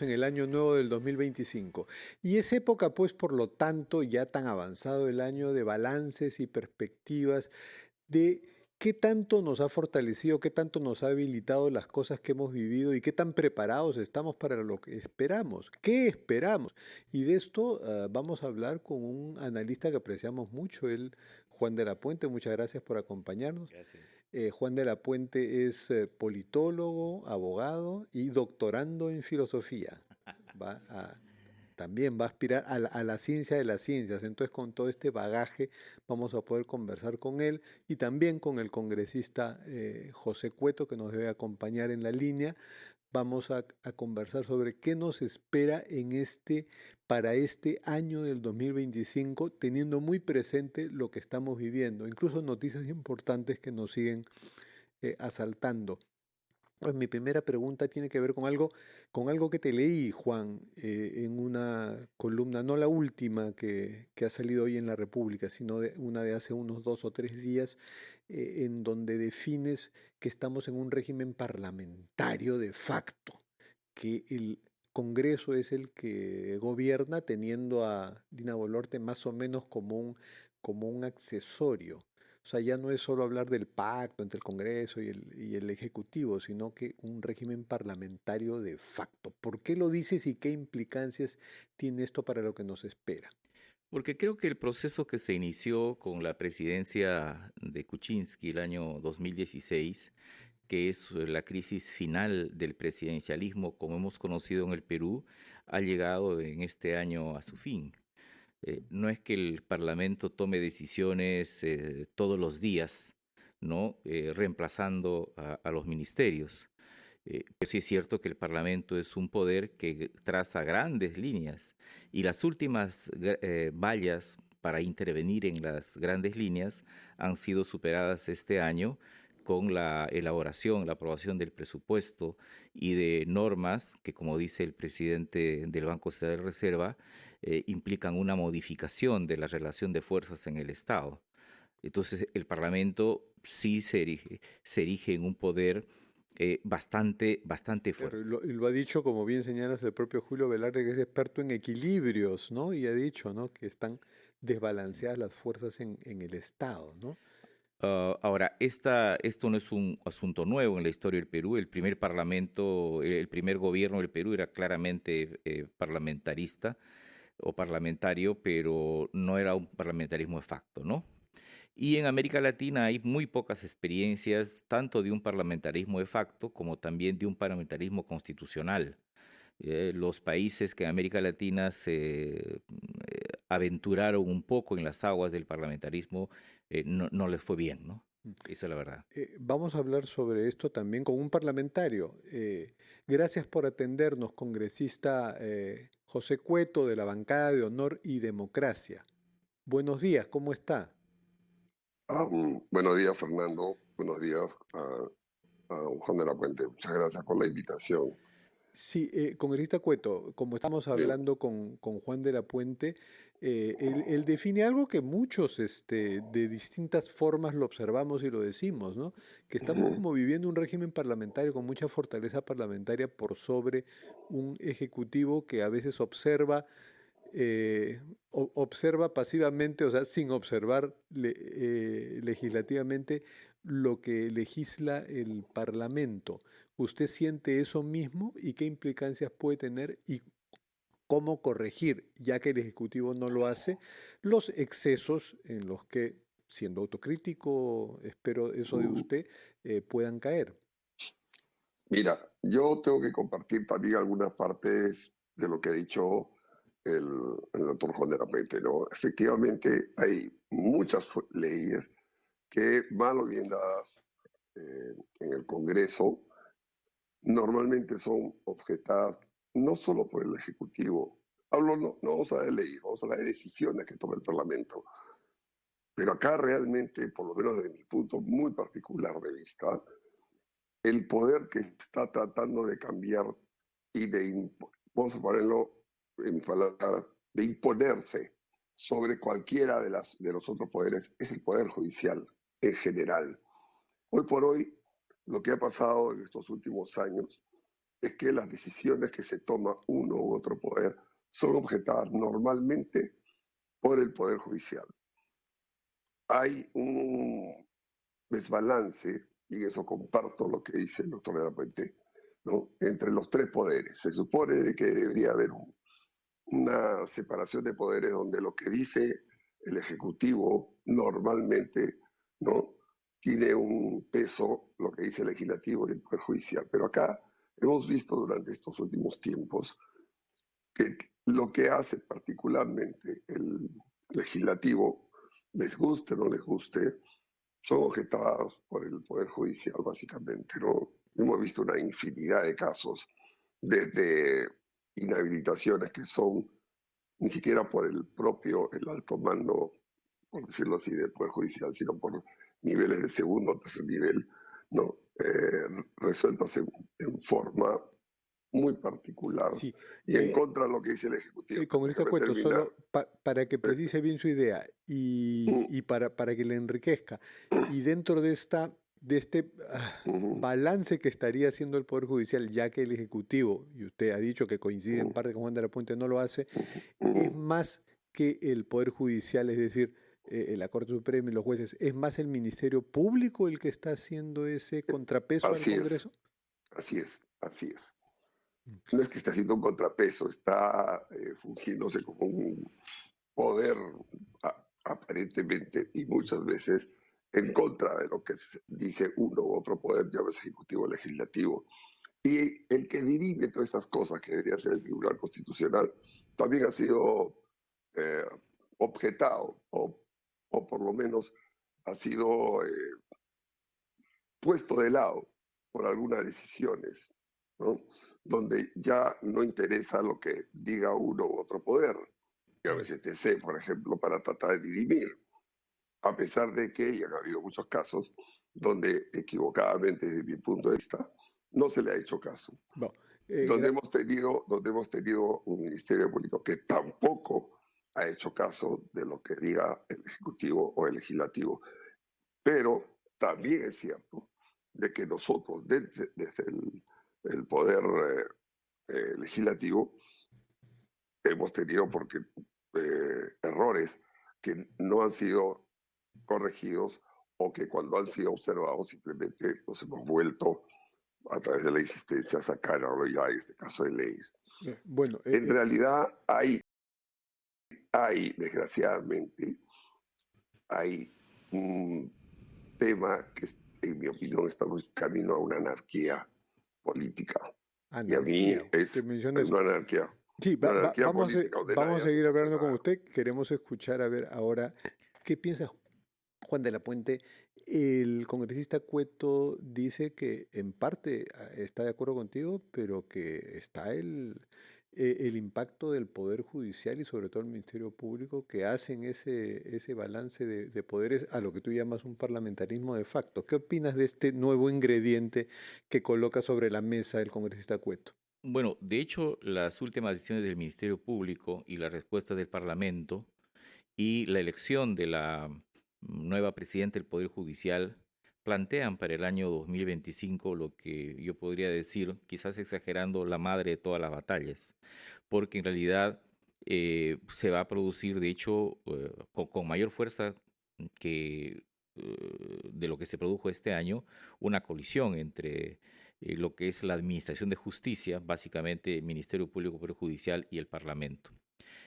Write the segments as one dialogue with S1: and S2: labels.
S1: en el año nuevo del 2025. Y es época, pues, por lo tanto, ya tan avanzado el año de balances y perspectivas de qué tanto nos ha fortalecido, qué tanto nos ha habilitado las cosas que hemos vivido y qué tan preparados estamos para lo que esperamos. ¿Qué esperamos? Y de esto vamos a hablar con un analista que apreciamos mucho, él, Juan de la Puente. Muchas gracias por acompañarnos.
S2: Gracias.
S1: Juan de la Puente es politólogo, abogado y doctorando en filosofía. Va a- También va a aspirar a la ciencia de las ciencias. Entonces, con todo este bagaje, vamos a poder conversar con él y también con el congresista José Cueto, que nos debe acompañar en la línea. Vamos a conversar sobre qué nos espera para este año del 2025, teniendo muy presente lo que estamos viviendo, incluso noticias importantes que nos siguen asaltando. Pues mi primera pregunta tiene que ver con algo que te leí, Juan, en una columna, no la última que ha salido hoy en La República, sino una de hace unos 2 o 3 días, en donde defines que estamos en un régimen parlamentario de facto, que el Congreso es el que gobierna, teniendo a Dina Boluarte más o menos como un accesorio. O sea, ya no es solo hablar del pacto entre el Congreso y el Ejecutivo, sino que un régimen parlamentario de facto. ¿Por qué lo dices y qué implicancias tiene esto para lo que nos espera?
S2: Porque creo que el proceso que se inició con la presidencia de Kuczynski el año 2016, que es la crisis final del presidencialismo como hemos conocido en el Perú, ha llegado en este año a su fin. No es que el Parlamento tome decisiones todos los días, ¿no? Reemplazando a los ministerios. Pero sí es cierto que el Parlamento es un poder que traza grandes líneas y las últimas vallas para intervenir en las grandes líneas han sido superadas este año con la elaboración, la aprobación del presupuesto y de normas que, como dice el presidente del Banco Central de Reserva, implican una modificación de la relación de fuerzas en el Estado. Entonces, el Parlamento sí se erige en un poder bastante
S1: Claro,
S2: fuerte.
S1: y lo ha dicho, como bien señalas, el propio Julio Velarde, que es experto en equilibrios, ¿no? Y ha dicho, ¿no? Que están desbalanceadas las fuerzas en el Estado, ¿no?
S2: Ahora, esto no es un asunto nuevo en la historia del Perú. El primer parlamento, el primer gobierno del Perú era claramente parlamentarista o parlamentario, pero no era un parlamentarismo de facto, ¿no? Y en América Latina hay muy pocas experiencias, tanto de un parlamentarismo de facto como también de un parlamentarismo constitucional. Los países que en América Latina se aventuraron un poco en las aguas del parlamentarismo, no les fue bien, ¿no? Esa es la verdad.
S1: Vamos a hablar sobre esto también con un parlamentario. Gracias por atendernos, congresista José Cueto, de la bancada de Honor y Democracia. Buenos días, ¿cómo está?
S3: Buenos días, Fernando. Buenos días a don Juan de la Puente. Muchas gracias por la invitación.
S1: Sí, congresista Cueto, como estamos
S3: Bien.
S1: hablando con Juan de la Puente, él define algo que muchos de distintas formas lo observamos y lo decimos, ¿no? Que estamos
S3: Ujú.
S1: como viviendo un régimen parlamentario con mucha fortaleza parlamentaria por sobre un ejecutivo que a veces observa pasivamente, o sea, sin observar legislativamente lo que legisla el Parlamento. ¿Usted siente eso mismo y qué implicancias puede tener y cómo corregir, ya que el Ejecutivo no lo hace, los excesos en los que, siendo autocrítico, espero eso de
S3: Mm,
S1: usted, puedan caer?
S3: Mira, yo tengo que compartir también algunas partes de lo que ha dicho el, el doctor Juan de la Puente, ¿no? Efectivamente, hay muchas leyes que, mal o bien dadas en el Congreso, normalmente son objetadas no solo por el Ejecutivo. Hablo, no vamos a hablar de leyes, vamos a hablar de decisiones que toma el Parlamento. Pero acá realmente, por lo menos desde mi punto muy particular de vista, el poder que está tratando de cambiar y vamos a ponerlo en mis palabras, de imponerse sobre cualquiera de los otros poderes es el poder judicial en general. Hoy por hoy, lo que ha pasado en estos últimos años es que las decisiones que se toma uno u otro poder son objetadas normalmente por el Poder Judicial. Hay un desbalance, y en eso comparto lo que dice el doctor de la Puente, ¿no?, entre los tres poderes. Se supone de que debería haber una separación de poderes donde lo que dice el Ejecutivo normalmente, ¿no?, tiene un peso lo que dice el Legislativo y el Poder Judicial. Pero acá hemos visto durante estos últimos tiempos que lo que hace particularmente el Legislativo, les guste o no les guste, son objetados por el Poder Judicial, básicamente, ¿no? Hemos visto una infinidad de casos, desde inhabilitaciones que son ni siquiera por el alto mando, por decirlo así, del Poder Judicial, sino por niveles de segundo o tercer nivel, ¿no? Resueltas en forma muy particular
S1: Sí,
S3: y en contra de lo que dice el Ejecutivo.
S1: congresista
S3: Déjeme
S1: Cueto,
S3: terminar.
S1: solo para que precise bien su idea y para que le enriquezca, y dentro de este balance que estaría haciendo el Poder Judicial, ya que el Ejecutivo, y usted ha dicho que coincide en parte con Juan de la Puente, no lo hace, es más que el Poder Judicial, es decir, la Corte Suprema y los jueces, ¿es más el Ministerio Público el que está haciendo ese contrapeso al
S3: Así
S1: Congreso?
S3: es, así es. No es que esté haciendo un contrapeso, está fungiéndose como un poder aparentemente y muchas veces en contra de lo que dice uno u otro poder, llámese ejecutivo o legislativo. Y el que dirige todas estas cosas, que debería ser el Tribunal Constitucional, también ha sido eh, objetado o por lo menos ha sido puesto de lado por algunas decisiones, ¿no?, donde ya no interesa lo que diga uno u otro poder. Y a veces TC, por ejemplo, para tratar de dirimir, a pesar de que ya han habido muchos casos donde equivocadamente, desde mi punto de vista, no se le ha hecho caso.
S1: Bueno,
S3: Donde hemos tenido un Ministerio Público que tampoco ha hecho caso de lo que diga el Ejecutivo o el Legislativo. Pero también es cierto de que nosotros, desde el Poder Legislativo, hemos tenido errores que no han sido corregidos o que cuando han sido observados simplemente nos hemos vuelto a través de la insistencia a sacarlo ya en este caso de leyes.
S1: bueno,
S3: En realidad desgraciadamente, hay un tema que, en mi opinión, estamos camino a una anarquía política. Y a mí
S1: anarquía, usted
S3: es
S1: menciona eso.
S3: una anarquía,
S1: Sí,
S3: una anarquía política donde nadie
S1: vamos a
S3: hace
S1: seguir
S3: caso de
S1: hablando con
S3: nada.
S1: usted. Queremos escuchar, a ver, ahora, ¿qué piensa Juan de la Puente? El congresista Cueto dice que en parte está de acuerdo contigo, pero que está el impacto del Poder Judicial y sobre todo el Ministerio Público que hacen ese balance de poderes a lo que tú llamas un parlamentarismo de facto. ¿Qué opinas de este nuevo ingrediente que coloca sobre la mesa el congresista Cueto?
S2: Bueno, de hecho, las últimas decisiones del Ministerio Público y la respuesta del Parlamento y la elección de la nueva presidenta del Poder Judicial plantean para el año 2025 lo que yo podría decir, quizás exagerando, la madre de todas las batallas, porque en realidad se va a producir, de hecho, con mayor fuerza que de lo que se produjo este año, una colisión entre lo que es la Administración de Justicia, básicamente el Ministerio Público Poder Judicial y el Parlamento.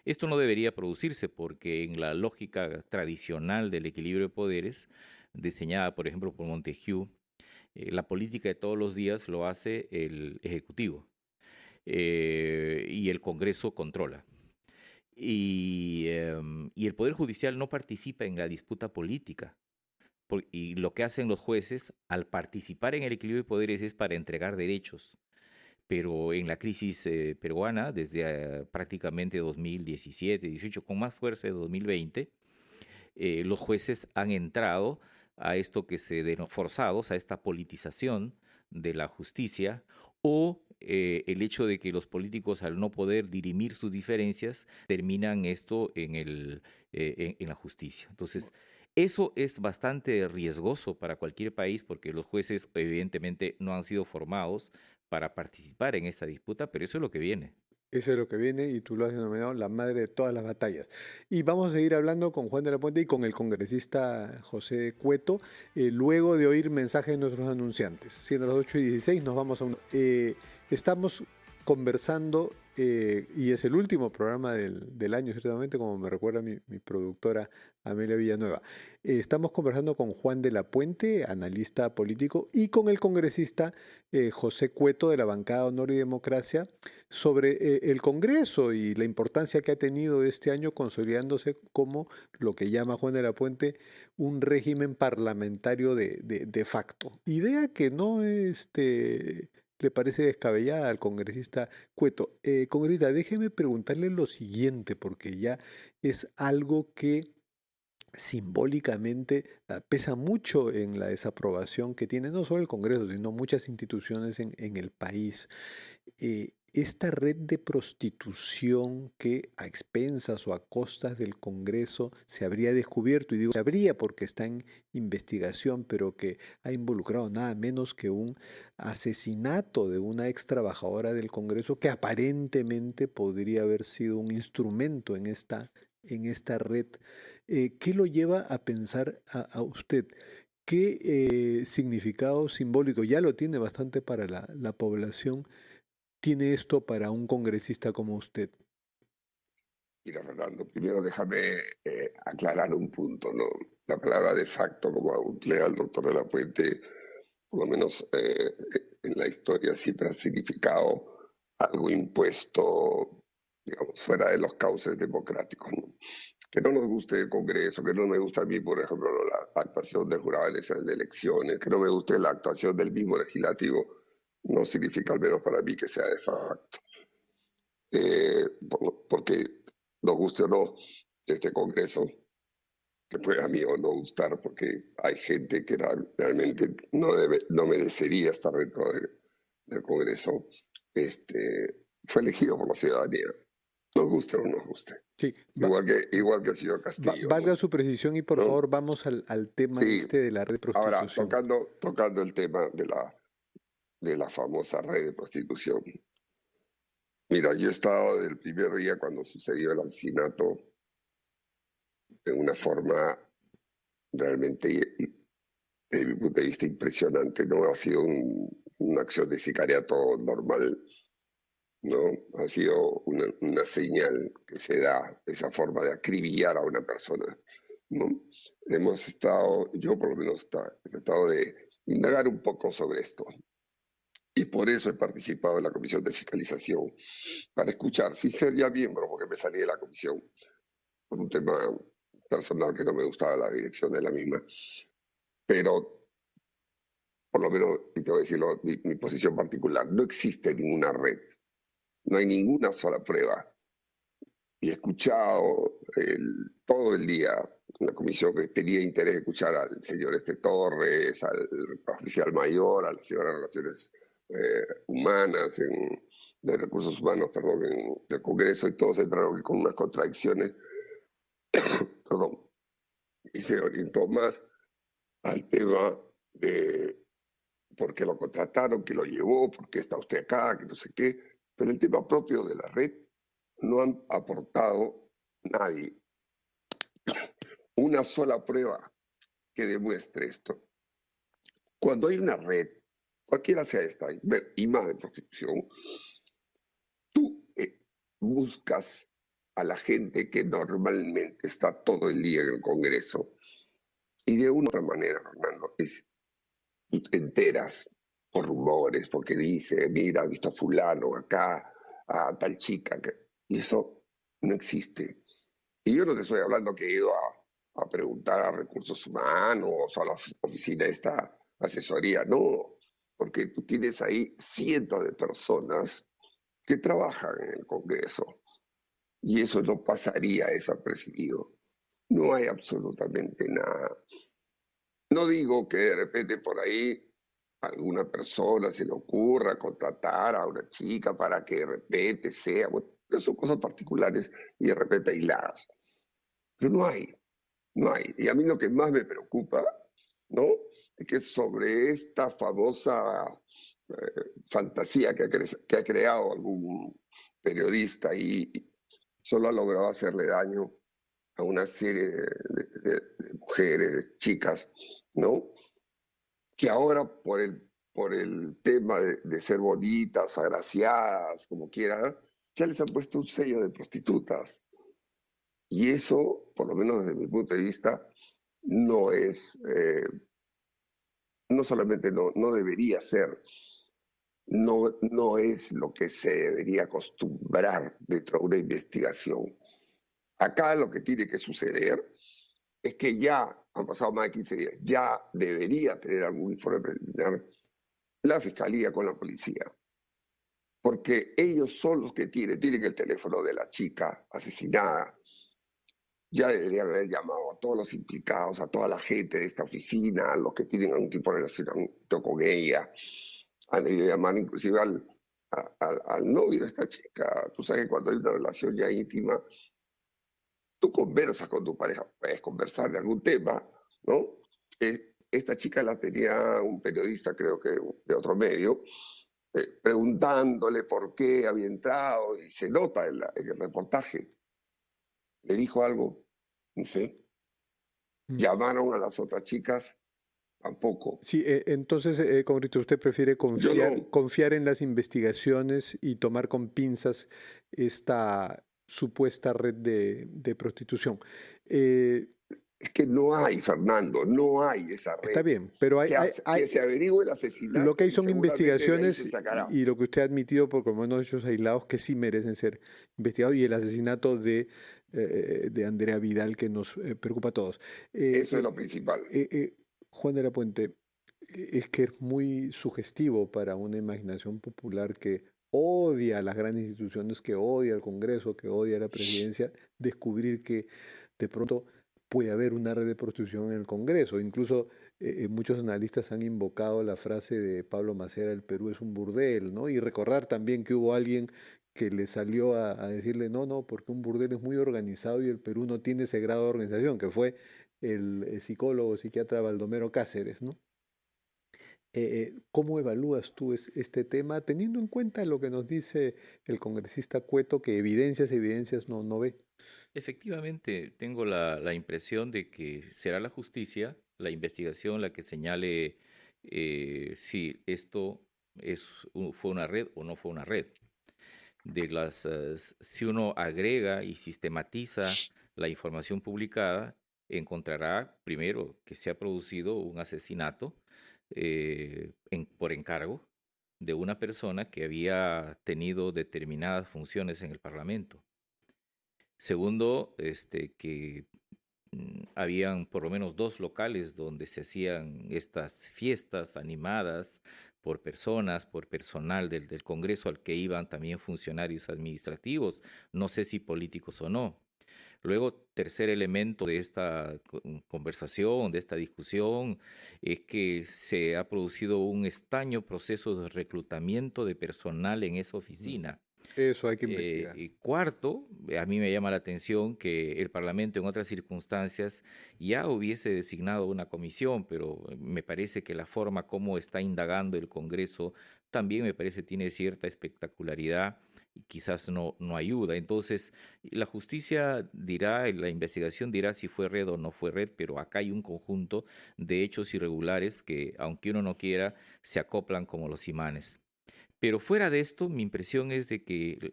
S2: Esto no debería producirse porque en la lógica tradicional del equilibrio de poderes, diseñada por ejemplo por Montesquieu, la política de todos los días lo hace el Ejecutivo y el Congreso controla. Y el Poder Judicial no participa en la disputa política. Y lo que hacen los jueces al participar en el equilibrio de poderes es para entregar derechos. Pero en la crisis peruana, desde prácticamente 2017, 18, con más fuerza de 2020, los jueces han entrado a esto que se denomina forzados, a esta politización de la justicia, o el hecho de que los políticos, al no poder dirimir sus diferencias, terminan esto en la justicia. Entonces, Eso es bastante riesgoso para cualquier país porque los jueces evidentemente no han sido formados para participar en esta disputa, pero eso es lo que viene.
S1: Eso es lo que viene y tú lo has denominado la madre de todas las batallas. Y vamos a seguir hablando con Juan de la Puente y con el congresista José Cueto, luego de oír mensajes de nuestros anunciantes. Siendo las 8:16, nos vamos a un... estamos conversando, y es el último programa del año, ciertamente, como me recuerda mi productora Amelia Villanueva. Estamos conversando con Juan de la Puente, analista político, y con el congresista José Cueto de la bancada Honor y Democracia, sobre el Congreso y la importancia que ha tenido este año consolidándose como lo que llama Juan de la Puente un régimen parlamentario de facto. Idea que no le parece descabellada al congresista Cueto. Congresista, déjeme preguntarle lo siguiente, porque ya es algo que simbólicamente pesa mucho en la desaprobación que tiene no solo el Congreso, sino muchas instituciones en el país. Esta red de prostitución que a expensas o a costas del Congreso se habría descubierto, y digo se habría porque está en investigación, pero que ha involucrado nada menos que un asesinato de una ex trabajadora del Congreso que aparentemente podría haber sido un instrumento en esta red. ¿Qué lo lleva a pensar a usted? ¿Qué significado simbólico, ya lo tiene bastante para la población, tiene esto para un congresista como usted?
S3: Mira, Fernando, primero déjame aclarar un punto, ¿no? La palabra de facto, como emplea el doctor de la Puente, por lo menos en la historia siempre ha significado algo impuesto, digamos, fuera de los cauces democráticos, ¿no? Que no nos guste el Congreso, que no me gusta a mí, por ejemplo, la actuación del jurado de elecciones, que no me guste la actuación del mismo legislativo, no significa, al menos para mí, que sea de facto. Porque nos guste o no este Congreso, que puede a mí o no gustar, porque hay gente que realmente no merecería estar dentro del Congreso, fue elegido por la ciudadanía, nos guste o no nos guste.
S1: Sí,
S3: Igual que el señor Castillo,
S1: valga
S3: ¿no?
S1: su precisión y por
S3: ¿No?
S1: favor vamos al tema
S3: Sí.
S1: de la red de
S3: Ahora,
S1: prostitución.
S3: tocando el tema de la famosa red de prostitución. Mira, yo he estado desde el primer día cuando sucedió el asesinato de una forma realmente, desde mi punto de vista, impresionante. No ha sido una acción de sicariato normal, ¿no? Ha sido una señal que se da, esa forma de acribillar a una persona, ¿no? Yo por lo menos he tratado de indagar un poco sobre esto. Y por eso he participado en la Comisión de Fiscalización, para escuchar, sin ser ya miembro, porque me salí de la comisión por un tema personal que no me gustaba la dirección de la misma. Pero, por lo menos, y te voy a decirlo, mi posición particular, no existe ninguna red, no hay ninguna sola prueba. Y he escuchado todo el día en la comisión que tenía interés de escuchar al señor Torres, al oficial mayor, a la señora de Relaciones Humanas, de Recursos Humanos, perdón, del Congreso, y todos entraron con unas contradicciones, perdón, y se orientó más al tema de por qué lo contrataron, qué lo llevó, por qué está usted acá, que no sé qué, pero el tema propio de la red no han aportado nadie una sola prueba que demuestre esto. Cuando hay una red, cualquiera sea esta, y más de prostitución, tú buscas a la gente que normalmente está todo el día en el Congreso, y de una u otra manera, Fernando, tú te enteras por rumores, porque dice, mira, ha visto a fulano acá, a tal chica, y eso no existe. Y yo no te estoy hablando que he ido a preguntar a Recursos Humanos o a la oficina de esta asesoría, no, porque tú tienes ahí cientos de personas que trabajan en el Congreso y eso no pasaría desapercibido. No hay absolutamente nada. No digo que de repente por ahí a alguna persona se le ocurra contratar a una chica para que de repente sea, bueno, son cosas particulares y de repente aisladas. Pero no hay. no hay. Y a mí lo que más me preocupa, ¿no? Es que sobre esta famosa fantasía que ha creado algún periodista y solo ha logrado hacerle daño a una serie de mujeres, de chicas, ¿no? Que ahora por el tema de ser bonitas, agraciadas, como quieran, ya les han puesto un sello de prostitutas. Y eso, por lo menos desde mi punto de vista, no es, no solamente no debería ser, no es lo que se debería acostumbrar dentro de una investigación. Acá lo que tiene que suceder es que ya han pasado más de 15 días, ya debería tener algún informe preliminar la fiscalía con la policía, porque ellos son los que tienen el teléfono de la chica asesinada. Ya deberían haber llamado a todos los implicados, a toda la gente de esta oficina, a los que tienen algún tipo de relacionamiento con ella. Han debido llamar inclusive al novio de esta chica. Tú sabes que cuando hay una relación ya íntima, tú conversas con tu pareja, puedes conversar de algún tema, ¿no? Esta chica la tenía un periodista, creo que de otro medio, preguntándole por qué había entrado, y se nota en el reportaje. Le dijo algo, no sé. Llamaron a las otras chicas, tampoco.
S1: Sí, entonces, Conrito, ¿usted prefiere
S3: Yo no,
S1: confiar en las investigaciones y tomar con pinzas esta supuesta red de prostitución? Eh,
S3: es que no hay, Fernando, no hay esa
S1: Está
S3: red.
S1: bien, pero
S3: Que se averigüe el
S1: lo que
S3: asesinato
S1: hay
S3: y
S1: son
S3: seguramente de ahí se
S1: investigaciones
S3: sacará.
S1: y lo que usted ha admitido por lo menos hechos aislados que sí merecen ser investigados y el asesinato de Andrea Vidal que nos preocupa a todos.
S3: Eso es lo principal.
S1: Juan de la Puente, es que es muy sugestivo para una imaginación popular que odia a las grandes instituciones, que odia al Congreso, que odia a la presidencia, descubrir que de pronto puede haber una red de prostitución en el Congreso. Incluso muchos analistas han invocado la frase de Pablo Macera, el Perú es un burdel, ¿no? Y recordar también que hubo alguien que le salió a decirle, no, no, porque un burdel es muy organizado y el Perú no tiene ese grado de organización, que fue el psicólogo, psiquiatra Baldomero Cáceres, ¿no? ¿Cómo evalúas tú este tema, teniendo en cuenta lo que nos dice el congresista Cueto, que evidencias no ve?
S2: Efectivamente, tengo la impresión de que será la justicia, la investigación, la que señale si esto fue una red o no fue una red. Si uno agrega y sistematiza la información publicada, encontrará primero que se ha producido un asesinato por encargo de una persona que había tenido determinadas funciones en el Parlamento. Segundo, que habían por lo menos 2 locales donde se hacían estas fiestas animadas por personas, por personal del Congreso al que iban también funcionarios administrativos, no sé si políticos o no. Luego, tercer elemento de esta conversación, de esta discusión, es que se ha producido un extraño proceso de reclutamiento de personal en esa oficina.
S1: Eso hay que investigar.
S2: Y cuarto, a mí me llama la atención que el Parlamento en otras circunstancias ya hubiese designado una comisión, pero me parece que la forma como está indagando el Congreso también me parece tiene cierta espectacularidad y quizás no ayuda. Entonces, la justicia dirá, la investigación dirá si fue red o no fue red, pero acá hay un conjunto de hechos irregulares que, aunque uno no quiera, se acoplan como los imanes. Pero fuera de esto, mi impresión es de que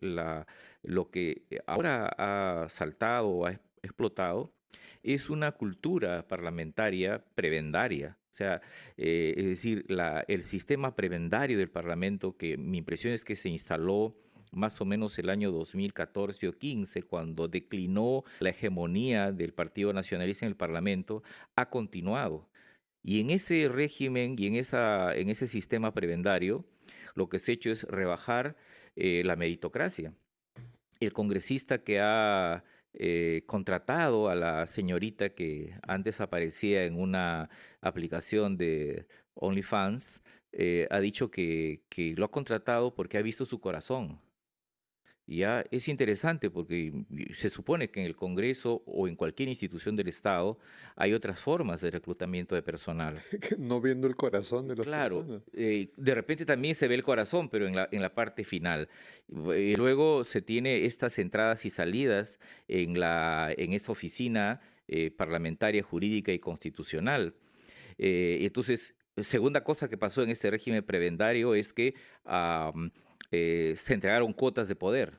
S2: lo que ahora ha saltado o ha explotado es una cultura parlamentaria prebendaria. O sea, es decir, el sistema prebendario del Parlamento, que mi impresión es que se instaló más o menos el año 2014 o 15, cuando declinó la hegemonía del Partido Nacionalista en el Parlamento, ha continuado. Y en ese régimen y en ese sistema prebendario, lo que se ha hecho es rebajar la meritocracia. El congresista que ha contratado a la señorita que antes aparecía en una aplicación de OnlyFans, ha dicho que lo ha contratado porque ha visto su corazón. Ya es interesante porque se supone que en el Congreso o en cualquier institución del Estado hay otras formas de reclutamiento de personal.
S1: No viendo el corazón de las
S2: Claro,
S1: personas.
S2: de repente también se ve el corazón, pero en la parte final. Luego se tiene estas entradas y salidas en esta oficina parlamentaria, jurídica y constitucional. Entonces, segunda cosa que pasó en este régimen prebendario es que se entregaron cuotas de poder.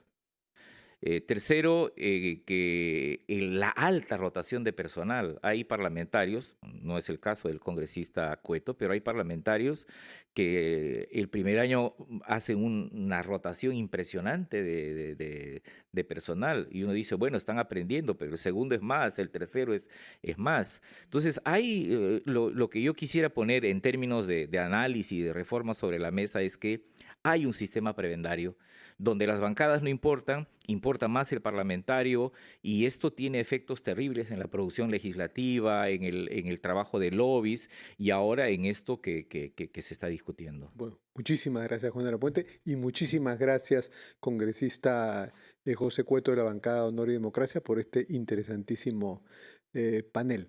S2: Tercero, que en la alta rotación de personal. Hay parlamentarios, no es el caso del congresista Cueto, pero hay parlamentarios que el primer año hacen una rotación impresionante de personal. Y uno dice, bueno, están aprendiendo, pero el segundo es más, el tercero es más. Entonces, hay lo que yo quisiera poner en términos de análisis y de reforma sobre la mesa es que hay un sistema prebendario donde las bancadas no importan, importa más el parlamentario y esto tiene efectos terribles en la producción legislativa, en el trabajo de lobbies y ahora en esto que se está discutiendo.
S1: Bueno, muchísimas gracias, Juan de la Puente, y muchísimas gracias, congresista José Cueto de la bancada Honor y Democracia, por este interesantísimo panel.